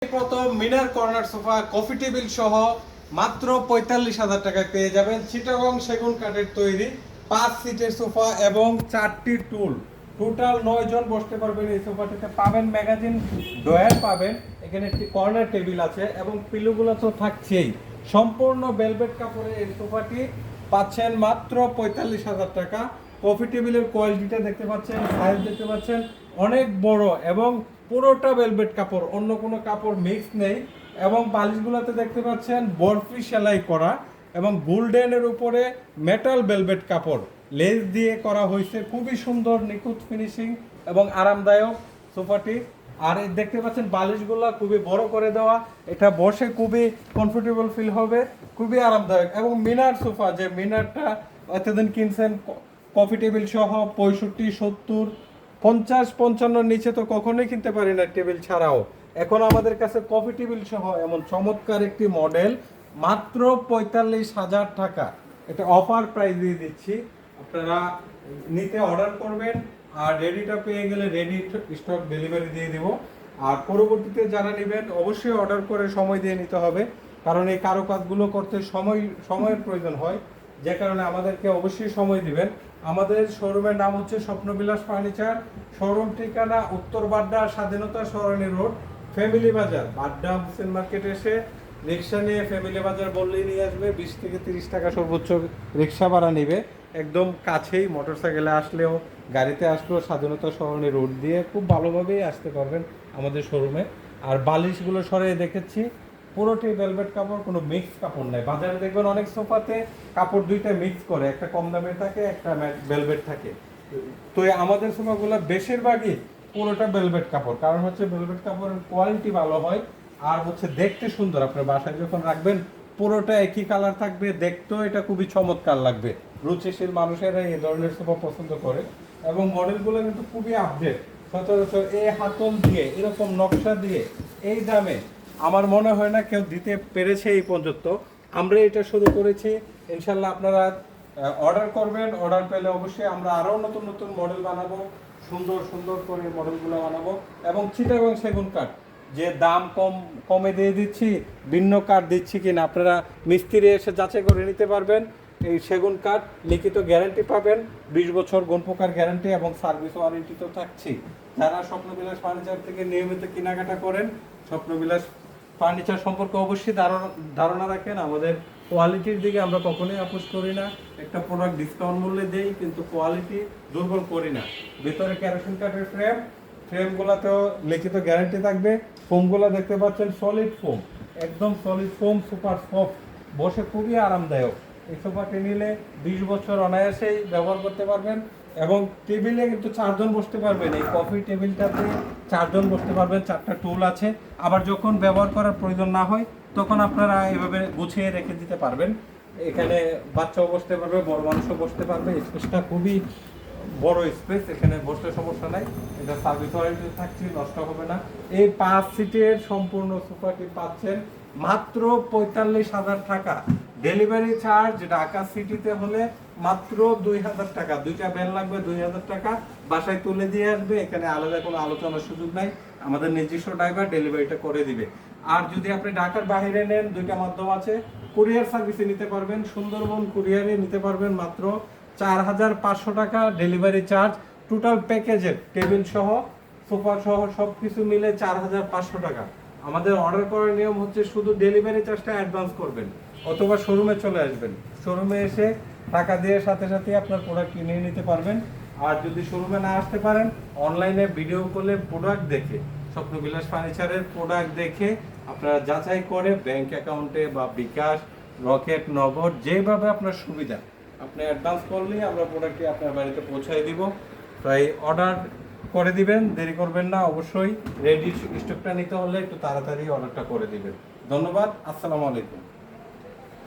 প্রথম মিনার corner sofa coffee table সহ মাত্র ৪৫,০০০ টাকায় পেয়ে যাবেন। চিটাগং সেগুন কাঠের তৈরি ৫ সিটের সোফা এবং ৪টি টুল, টোটাল ৯ জন বসতে পারবেন। এই সোফাটিতে পাবেন ম্যাগাজিন ডয়ার পাবেন, এখানে একটি কর্নার টেবিল আছে এবং পিলোগুলো তো থাকছেই। সম্পূর্ণ ভেলভেট কাপড়ে এই সোফাটি পাচ্ছেন মাত্র ৪৫,০০০ টাকা। কফি টেবিলের কোয়ালিটিটা দেখতে পাচ্ছেন, সাইজ দেখতে পাচ্ছেন, অনেক বড় এবং পুরোটা ভেলভেট কাপড়, অন্য কোনো কাপড় মিক্স নেই। এবং বালিশগুলোতে দেখতে পাচ্ছেন বরফি সেলাই করা এবং গোল্ডেনের উপরে মেটাল ভেলভেট কাপড় লেস দিয়ে করা হয়েছে। খুবই সুন্দর নিখুঁত ফিনিশিং এবং আরামদায়ক সোফাটি। আর দেখতে পাচ্ছেন বালিশগুলো খুবই বড় করে দেওয়া, এটা বসে খুবই কমফোর্টেবল ফিল হবে, খুবই আরামদায়ক। এবং মিনার সোফা, যে মিনারটা এতদিন কিনছেন কফি টেবিল সহ ৬৫, ৭০, ৫০, ৫৫ নিচে তো কখনোই কিনতে পারি না টেবিল ছাড়াও। এখন আমাদের কাছে কফি টেবিল সহ এমন চমৎকার একটি মডেল মাত্র ৪৫,০০০ টাকা, এটা অফার প্রাইস দিয়ে দিচ্ছি। আপনারা নিতে অর্ডার করবেন, আর রেডিটা পেয়ে গেলে রেডি স্টক ডেলিভারি দিয়ে দিব। আর পরবর্তীতে যারা নেবেন অবশ্যই অর্ডার করে সময় দিয়ে নিতে হবে, কারণ এই কারুকাজগুলো করতে সময়ের প্রয়োজন হয়, যে কারণে আমাদেরকে অবশ্যই সময় দিবেন। আমাদের শোরুমের নাম হচ্ছে স্বপ্নবিলাস ফার্নিচার। শোরুম ঠিকানা উত্তর বাড্ডা স্বাধীনতা সরণি রোড, ফ্যামিলি বাজার, বাড্ডা হোসেন মার্কেট। এসে রিক্সা নিয়ে ফ্যামিলি বাজার বললেই নিয়ে আসবে, 20 থেকে 30 টাকা সর্বোচ্চ রিক্সা ভাড়া নেবে। একদম কাছেই, মোটরসাইকেলে আসলেও গাড়িতে আসলেও স্বাধীনতা সরণি রোড দিয়ে খুব ভালোভাবেই আসতে পারবেন আমাদের শোরুমে। আর বালিশগুলো সরিয়ে দেখেছি, পুরোটি ভেলভেট কাপড়, কোনো মিক্স কাপড় নাই। বাজারে দেখবেন অনেক সোফাতে কাপড় দুইটা মিক্স করে, একটা কম দামের থাকে, একটা ভেলভেট থাকে। তো আমাদের সোফাগুলো বেশিরভাগই পুরোটা ভেলভেট কাপড়, কারণ হচ্ছে ভেলভেট কাপড়ের কোয়ালিটি ভালো হয় আর হচ্ছে দেখতে সুন্দর। আপনার বাসায় যখন রাখবেন পুরোটা একই কালার থাকবে, দেখতেও এটা খুবই চমৎকার লাগবে। রুচিশীল মানুষেরা এই ধরনের সোফা পছন্দ করে এবং মডেলগুলো কিন্তু খুবই আপডেট। সচরাচর এই হাতল দিয়ে এরকম নকশা দিয়ে এই দামে আমার মনে হয় না কেউ দিতে পেরেছে এই পর্যন্ত। আমরা এটা শুরু করেছি, ইনশাল্লাহ আপনারা অর্ডার করবেন, অর্ডার পেলে অবশ্যই আমরা আরও নতুন নতুন মডেল বানাবো, সুন্দর সুন্দর করে মডেলগুলো বানাবো। এবং চিটাগং সেগুন কাঠ, যে দাম কমে দিয়ে দিচ্ছি, ভিন্ন কাঠ দিচ্ছি কিনা আপনারা মিস্ত্রি এসে যাচাই করে নিতে পারবেন। এই সেগুন কাঠ লিখিত গ্যারান্টি পাবেন, 20 বছর গুণপোকার গ্যারান্টি এবং সার্ভিস ওয়ারেন্টি তো থাকছেই। যারা স্বপ্নবিলাস ফার্নিচার থেকে নিয়মিত কেনাকাটা করেন, স্বপ্নবিলাস ফার্নিচার সম্পর্কে অবশ্যই ধারণা রাখেন। আমাদের কোয়ালিটির দিকে আমরা কখনোই আপোষ করি না, একটা প্রোডাক্ট ডিসকাউন্ট মূল্যে দেই কিন্তু কোয়ালিটি দুর্বল করি না। ভেতরে কেরোসিন কাঠের ফ্রেমগুলোতেও লিখিত গ্যারান্টি থাকবে। ফোমগুলো দেখতে পাচ্ছেন সলিড ফোম, একদম সলিড ফোম, সুপার সফট, বসে খুবই আরামদায়ক। এই সোফাটি নিলে 20 বছর অনায়াসেই ব্যবহার করতে পারবেন। এবং টেবিলে কিন্তু 4 জন বসতে পারবেন, এই কফি টেবিলটাতে 4 জন বসতে পারবেন, 4টা টুল আছে। আবার যখন ব্যবহার করার প্রয়োজন না হয় তখন আপনারা এভাবে গুছিয়ে রেখে দিতে পারবেন। এখানে বাচ্চাও বসতে পারবে, বড় মানুষও বসতে পারবে। স্পেসটা খুবই বড় স্পেস, এখানে বসতে সমস্যা নাই। এটা সার্ভিস ওয়ারেন্টি থাকছে, নষ্ট হবে না। এই 5 সিটের সম্পূর্ণ সোফাটি পাচ্ছেন মাত্র ৪৫,০০০ টাকা। ডেলিভারি চার্জ ঢাকা সিটিতে হলে মাত্র ২,০০০ টাকা। 2টা ভ্যান লাগবে, ২,০০০ টাকা। বাসায় তুলে দিয়ে আসবে, এখানে আলাদা কোনো আলোচনার সুযোগ নাই, আমাদের নিজস্ব ড্রাইভার ডেলিভারিটা করে দিবে। আর যদি আপনি ঢাকার বাইরে নেন, 2টা মাধ্যম আছে, কুরিয়ার সার্ভিসে নিতে পারবেন, সুন্দরবন কুরিয়ারে নিতে পারবেন মাত্র ৪,৫০০ টাকা ডেলিভারি চার্জ। টোটাল প্যাকেজের টেবিল সহ সোফা সহ সব কিছু মিলে ৪,৫০০ টাকা। আমাদের অর্ডার করার নিয়ম হচ্ছে শুধু ডেলিভারি চার্জটা অ্যাডভান্স করবেন অথবা শোরুমে চলে আসবেন। শোরুমে এসে টাকা দিয়ে সাথে সাথে আপনার প্রোডাক্ট কিনে নিতে পারবেন। আর যদি শোরুমে না আসতে পারেন, অনলাইনে ভিডিও কলে প্রোডাক্ট দেখে, স্বপ্নবিলাস ফার্নিচারের প্রোডাক্ট দেখে আপনারা যাচাই করে ব্যাংক অ্যাকাউন্টে বা বিকাশ, রকেট, নগদ, যেভাবে আপনার সুবিধা আপনি অ্যাডভান্স করলেই আমরা প্রোডাক্টটি আপনার বাড়িতে পৌঁছায় দিব। তাই অর্ডার করে দিবেন, দেরি করবেন না। অবশ্যই রেডি স্টকটা নিতে হলে একটু তাড়াতাড়ি অর্ডারটা করে দিবেন। ধন্যবাদ, আসসালামু আলাইকুম।